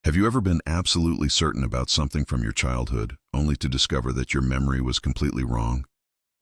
Have you ever been absolutely certain about something from your childhood, only to discover that your memory was completely wrong?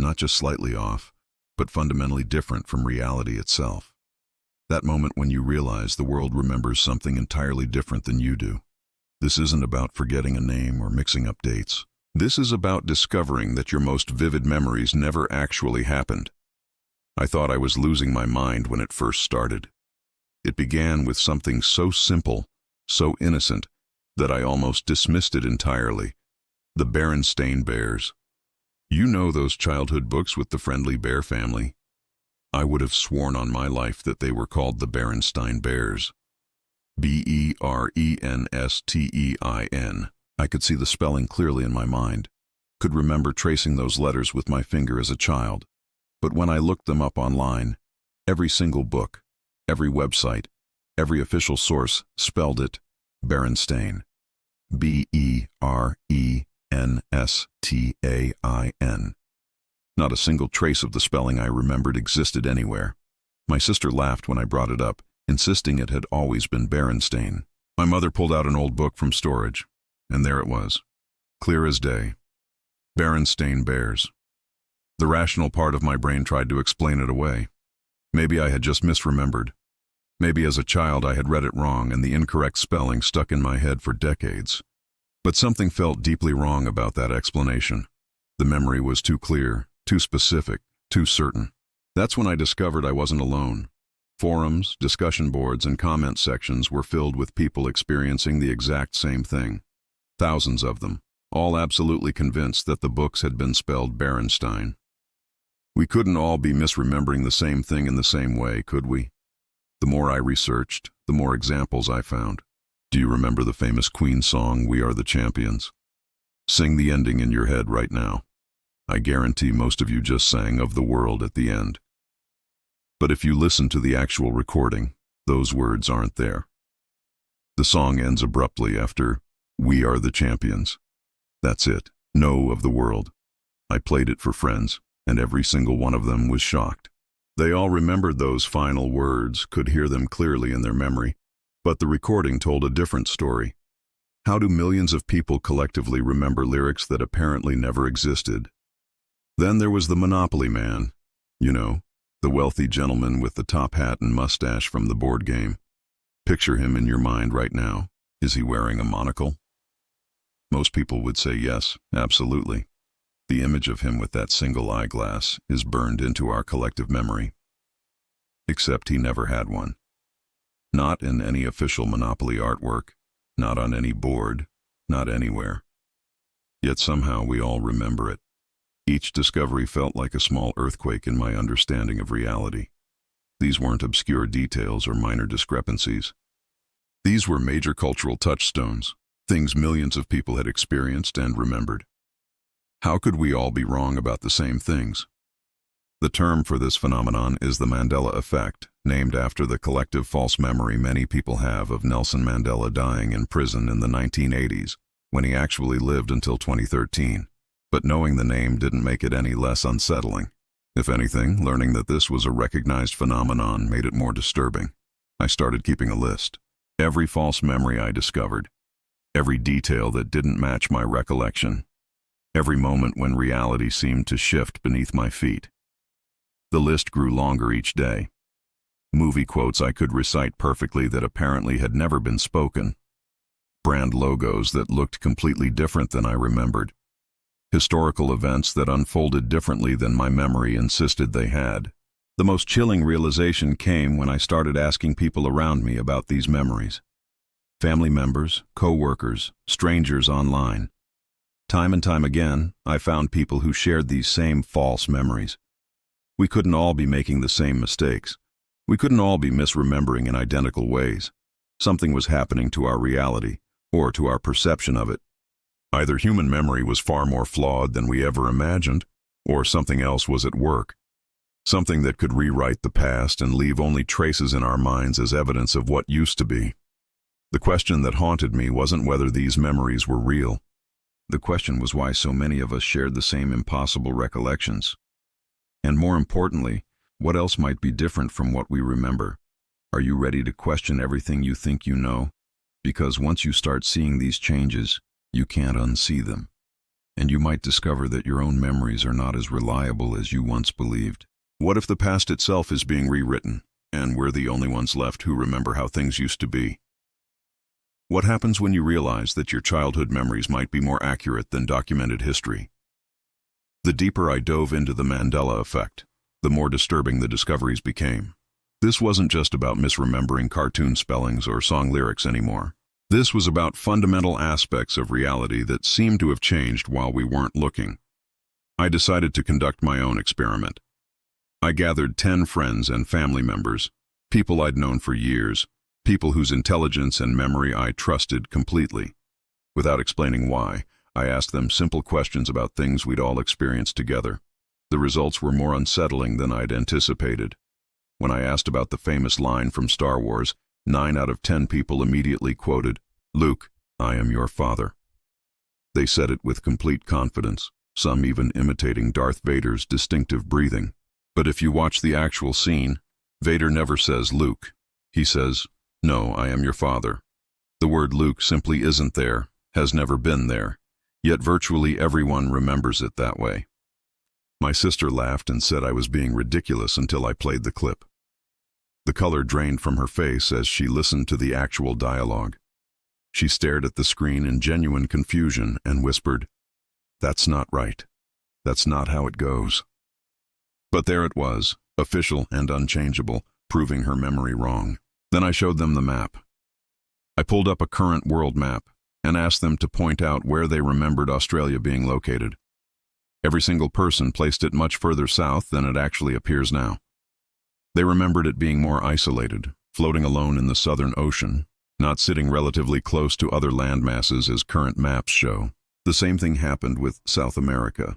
Not just slightly off, but fundamentally different from reality itself. That moment when you realize the world remembers something entirely different than you do. This isn't about forgetting a name or mixing up dates. This is about discovering that your most vivid memories never actually happened. I thought I was losing my mind when it first started. It began with something so simple, so innocent, that I almost dismissed it entirely. The Berenstain Bears. You know those childhood books with the friendly bear family? I would have sworn on my life that they were called the Berenstain Bears. Berenstein. I could see the spelling clearly in my mind, could remember tracing those letters with my finger as a child. But when I looked them up online, every single book, every website, every official source spelled it Berenstain. Berenstein. Not a single trace of the spelling I remembered existed anywhere. My sister laughed when I brought it up, insisting it had always been Berenstain. My mother pulled out an old book from storage, and there it was, clear as day. Berenstain Bears. The rational part of my brain tried to explain it away. Maybe I had just misremembered. Maybe as a child I had read it wrong and the incorrect spelling stuck in my head for decades. But something felt deeply wrong about that explanation. The memory was too clear, too specific, too certain. That's when I discovered I wasn't alone. Forums, discussion boards, and comment sections were filled with people experiencing the exact same thing. Thousands of them, all absolutely convinced that the books had been spelled Berenstain. We couldn't all be misremembering the same thing in the same way, could we? The more I researched, the more examples I found. Do you remember the famous Queen song, "We Are the Champions"? Sing the ending in your head right now. I guarantee most of you just sang "of the world" at the end. But if you listen to the actual recording, those words aren't there. The song ends abruptly after "We are the champions." That's it. No of the world. I played it for friends, and every single one of them was shocked. They all remembered those final words, could hear them clearly in their memory, but the recording told a different story. How do millions of people collectively remember lyrics that apparently never existed? Then there was the Monopoly man. You know, the wealthy gentleman with the top hat and mustache from the board game. Picture him in your mind right now. Is he wearing a monocle? Most people would say yes, absolutely. The image of him with that single eyeglass is burned into our collective memory. Except he never had one. Not in any official Monopoly artwork, not on any board, not anywhere. Yet somehow we all remember it. Each discovery felt like a small earthquake in my understanding of reality. These weren't obscure details or minor discrepancies. These were major cultural touchstones, things millions of people had experienced and remembered. How could we all be wrong about the same things? The term for this phenomenon is the Mandela effect, named after the collective false memory many people have of Nelson Mandela dying in prison in the 1980s, when he actually lived until 2013. But knowing the name didn't make it any less unsettling. If anything, learning that this was a recognized phenomenon made it more disturbing. I started keeping a list. Every false memory I discovered. Every detail that didn't match my recollection. Every moment when reality seemed to shift beneath my feet. The list grew longer each day. Movie quotes I could recite perfectly that apparently had never been spoken. Brand logos that looked completely different than I remembered. Historical events that unfolded differently than my memory insisted they had. The most chilling realization came when I started asking people around me about these memories. Family members, co-workers, strangers online. Time and time again, I found people who shared these same false memories. We couldn't all be making the same mistakes. We couldn't all be misremembering in identical ways. Something was happening to our reality, or to our perception of it. Either human memory was far more flawed than we ever imagined, or something else was at work. Something that could rewrite the past and leave only traces in our minds as evidence of what used to be. The question that haunted me wasn't whether these memories were real. The question was why so many of us shared the same impossible recollections. And more importantly, what else might be different from what we remember? Are you ready to question everything you think you know? Because once you start seeing these changes, you can't unsee them. And you might discover that your own memories are not as reliable as you once believed. What if the past itself is being rewritten, and we're the only ones left who remember how things used to be? What happens when you realize that your childhood memories might be more accurate than documented history? The deeper I dove into the Mandela effect, the more disturbing the discoveries became. This wasn't just about misremembering cartoon spellings or song lyrics anymore. This was about fundamental aspects of reality that seemed to have changed while we weren't looking. I decided to conduct my own experiment. I gathered 10 friends and family members, people I'd known for years, people whose intelligence and memory I trusted completely. Without explaining why, I asked them simple questions about things we'd all experienced together. The results were more unsettling than I'd anticipated. When I asked about the famous line from Star Wars, 9 out of 10 people immediately quoted, "Luke, I am your father." They said it with complete confidence, some even imitating Darth Vader's distinctive breathing. But if you watch the actual scene, Vader never says Luke. He says, "No, I am your father." The word Luke simply isn't there, has never been there, yet virtually everyone remembers it that way. My sister laughed and said I was being ridiculous until I played the clip. The color drained from her face as she listened to the actual dialogue. She stared at the screen in genuine confusion and whispered, "That's not right. That's not how it goes." But there it was, official and unchangeable, proving her memory wrong. Then I showed them the map. I pulled up a current world map and asked them to point out where they remembered Australia being located. Every single person placed it much further south than it actually appears now. They remembered it being more isolated, floating alone in the Southern Ocean, not sitting relatively close to other land masses as current maps show. The same thing happened with South America.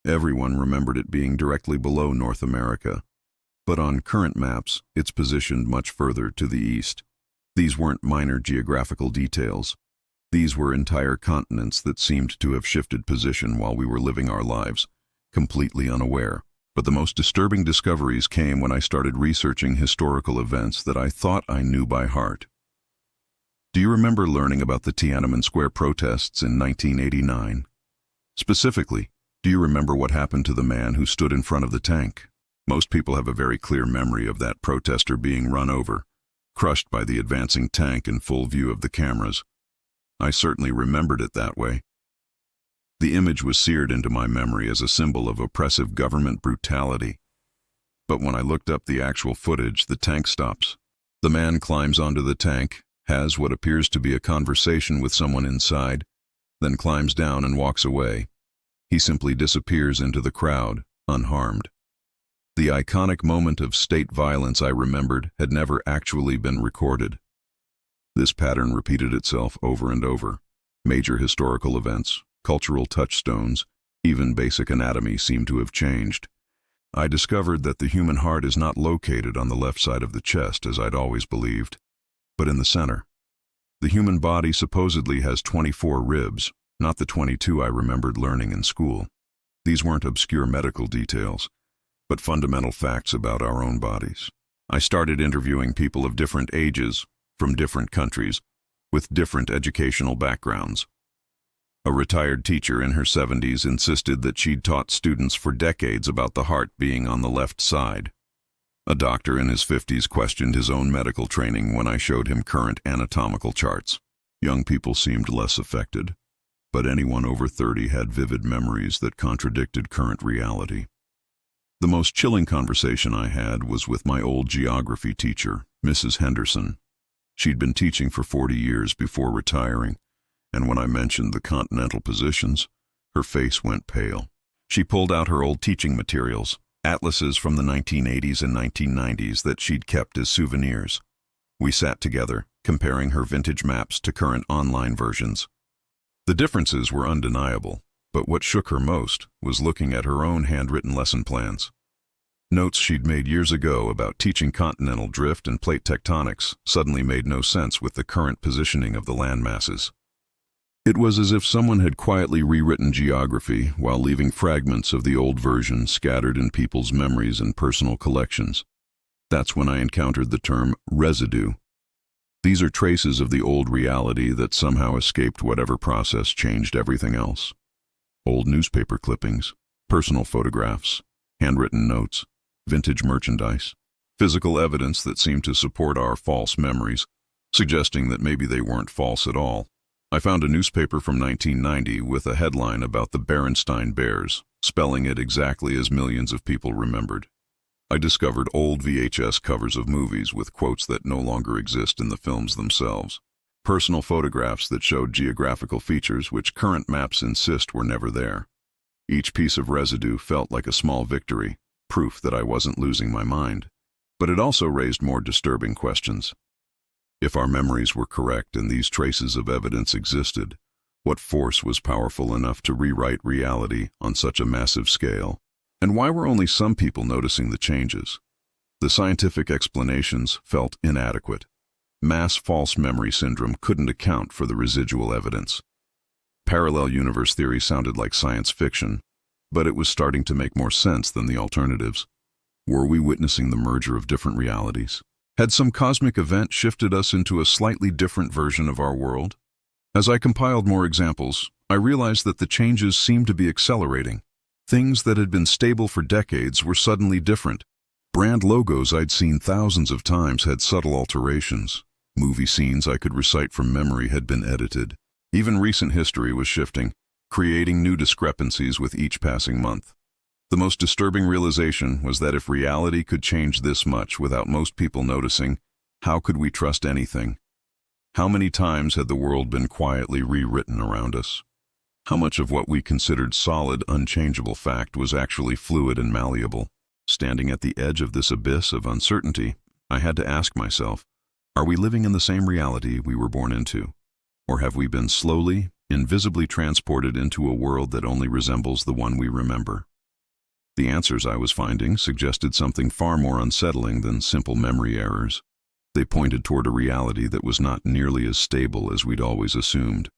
Everyone remembered it being directly below North America, but on current maps, it's positioned much further to the east. These weren't minor geographical details. These were entire continents that seemed to have shifted position while we were living our lives, completely unaware. But the most disturbing discoveries came when I started researching historical events that I thought I knew by heart. Do you remember learning about the Tiananmen Square protests in 1989? Specifically, do you remember what happened to the man who stood in front of the tank? Most people have a very clear memory of that protester being run over, crushed by the advancing tank in full view of the cameras. I certainly remembered it that way. The image was seared into my memory as a symbol of oppressive government brutality. But when I looked up the actual footage, the tank stops. The man climbs onto the tank, has what appears to be a conversation with someone inside, then climbs down and walks away. He simply disappears into the crowd, unharmed. The iconic moment of state violence I remembered had never actually been recorded. This pattern repeated itself over and over. Major historical events, cultural touchstones, even basic anatomy seemed to have changed. I discovered that the human heart is not located on the left side of the chest, as I'd always believed, but in the center. The human body supposedly has 24 ribs, not the 22 I remembered learning in school. These weren't obscure medical details, but fundamental facts about our own bodies. I started interviewing people of different ages, from different countries, with different educational backgrounds. A retired teacher in her 70s insisted that she'd taught students for decades about the heart being on the left side. A doctor in his 50s questioned his own medical training when I showed him current anatomical charts. Young people seemed less affected, but anyone over 30 had vivid memories that contradicted current reality. The most chilling conversation I had was with my old geography teacher, Mrs. Henderson. She'd been teaching for 40 years before retiring, and when I mentioned the continental positions, her face went pale. She pulled out her old teaching materials, atlases from the 1980s and 1990s that she'd kept as souvenirs. We sat together, comparing her vintage maps to current online versions. The differences were undeniable, but what shook her most was looking at her own handwritten lesson plans. Notes she'd made years ago about teaching continental drift and plate tectonics suddenly made no sense with the current positioning of the land masses. It was as if someone had quietly rewritten geography while leaving fragments of the old version scattered in people's memories and personal collections. That's when I encountered the term residue. These are traces of the old reality that somehow escaped whatever process changed everything else. Old newspaper clippings, personal photographs, handwritten notes, vintage merchandise, physical evidence that seemed to support our false memories, suggesting that maybe they weren't false at all. I found a newspaper from 1990 with a headline about the Berenstain Bears, spelling it exactly as millions of people remembered. I discovered old VHS covers of movies with quotes that no longer exist in the films themselves. Personal photographs that showed geographical features which current maps insist were never there. Each piece of residue felt like a small victory, proof that I wasn't losing my mind. But it also raised more disturbing questions. If our memories were correct and these traces of evidence existed, what force was powerful enough to rewrite reality on such a massive scale? And why were only some people noticing the changes? The scientific explanations felt inadequate. Mass false memory syndrome couldn't account for the residual evidence. Parallel universe theory sounded like science fiction, but it was starting to make more sense than the alternatives. Were we witnessing the merger of different realities? Had some cosmic event shifted us into a slightly different version of our world? As I compiled more examples, I realized that the changes seemed to be accelerating. Things that had been stable for decades were suddenly different. Brand logos I'd seen thousands of times had subtle alterations. Movie scenes I could recite from memory had been edited. Even recent history was shifting, creating new discrepancies with each passing month. The most disturbing realization was that if reality could change this much without most people noticing, how could we trust anything? How many times had the world been quietly rewritten around us? How much of what we considered solid, unchangeable fact was actually fluid and malleable? Standing at the edge of this abyss of uncertainty, I had to ask myself, are we living in the same reality we were born into? Or have we been slowly, invisibly transported into a world that only resembles the one we remember? The answers I was finding suggested something far more unsettling than simple memory errors. They pointed toward a reality that was not nearly as stable as we'd always assumed.